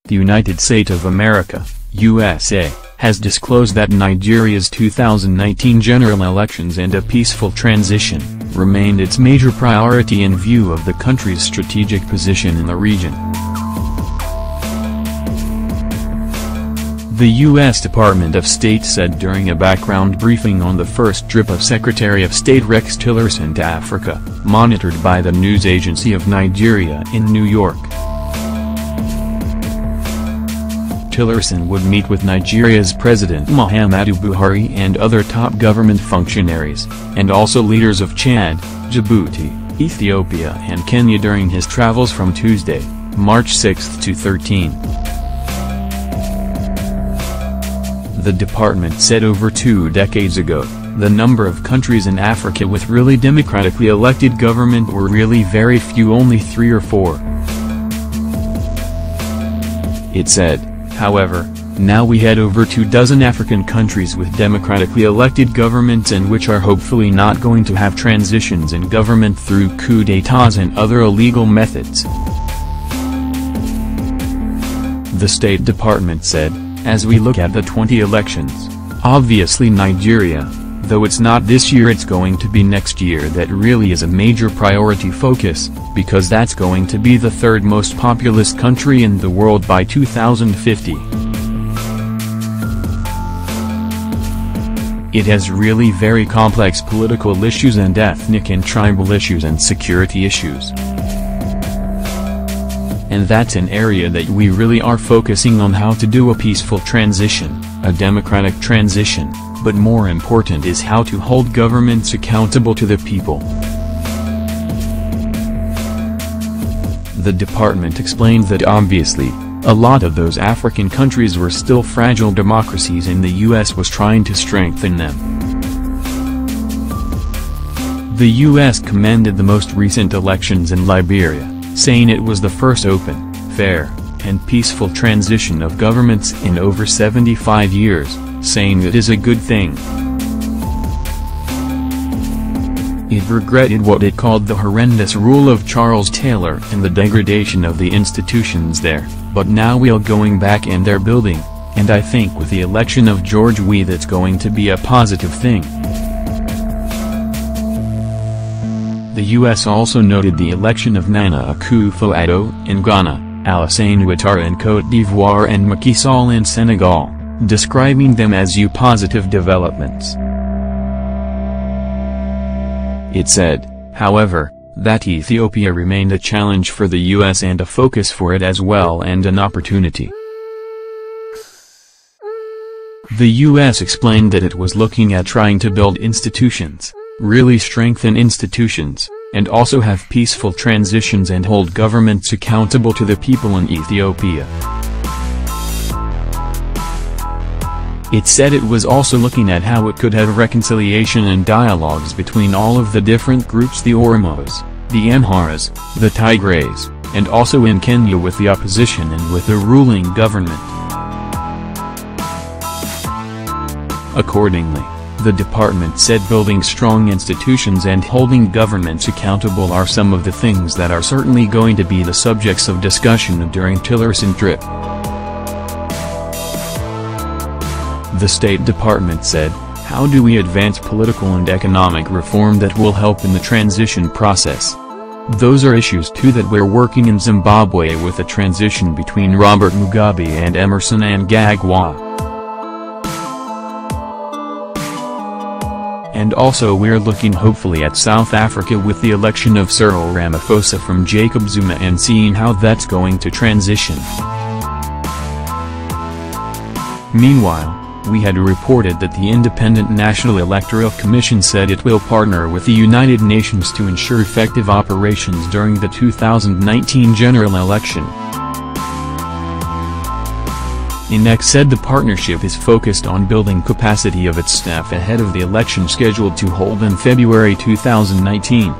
The United Sate of America, USA, has disclosed that Nigeria's 2019 general elections and a peaceful transition remained its major priority in view of the country's strategic position in the region. The U.S. Department of State said during a background briefing on the first trip of Secretary of State Rex Tillerson to Africa, monitored by the news agency of Nigeria in New York. Tillerson would meet with Nigeria's President Muhammadu Buhari and other top government functionaries, and also leaders of Chad, Djibouti, Ethiopia and Kenya during his travels from Tuesday, March 6 to 13. The department said over 2 decades ago, the number of countries in Africa with really democratically elected government were really very few, only 3 or 4. It said, however, now we had over 24 African countries with democratically elected governments and which are hopefully not going to have transitions in government through coups d'états and other illegal methods. The State Department said, as we look at the 20 elections, obviously Nigeria, though it's not this year it's going to be next year, that really is a major priority focus, because that's going to be the 3rd most populous country in the world by 2050. It has really very complex political issues and ethnic and tribal issues and security issues. And that's an area that we really are focusing on, how to do a peaceful transition, a democratic transition, but more important is how to hold governments accountable to the people. The department explained that obviously, a lot of those African countries were still fragile democracies and the US was trying to strengthen them. The US commended the most recent elections in Liberia, saying it was the first open, fair, and peaceful transition of governments in over 75 years, saying that is a good thing. It regretted what it called the horrendous rule of Charles Taylor and the degradation of the institutions there, but now we're going back and they're building, and I think with the election of George Weah that's going to be a positive thing. The U.S. also noted the election of Nana Akufo-Addo in Ghana, Alassane Ouattara in Côte d'Ivoire and Macky Sall in Senegal, describing them as positive developments. It said, however, that Ethiopia remained a challenge for the U.S. and a focus for it as well and an opportunity. The U.S. explained that it was looking at trying to build institutions, really strengthen institutions, and also have peaceful transitions and hold governments accountable to the people in Ethiopia. It said it was also looking at how it could have reconciliation and dialogues between all of the different groups, the Oromos, the Amharas, the Tigrays, and also in Kenya with the opposition and with the ruling government. Accordingly, the department said building strong institutions and holding governments accountable are some of the things that are certainly going to be the subjects of discussion during Tillerson trip. The State Department said, how do we advance political and economic reform that will help in the transition process? Those are issues too that we're working in Zimbabwe with the transition between Robert Mugabe and Emerson Mnangagwa. And also we're looking hopefully at South Africa with the election of Cyril Ramaphosa from Jacob Zuma and seeing how that's going to transition. Meanwhile, we had reported that the Independent National Electoral Commission said it will partner with the United Nations to ensure effective operations during the 2019 general election. INEC said the partnership is focused on building capacity of its staff ahead of the election scheduled to hold in February 2019.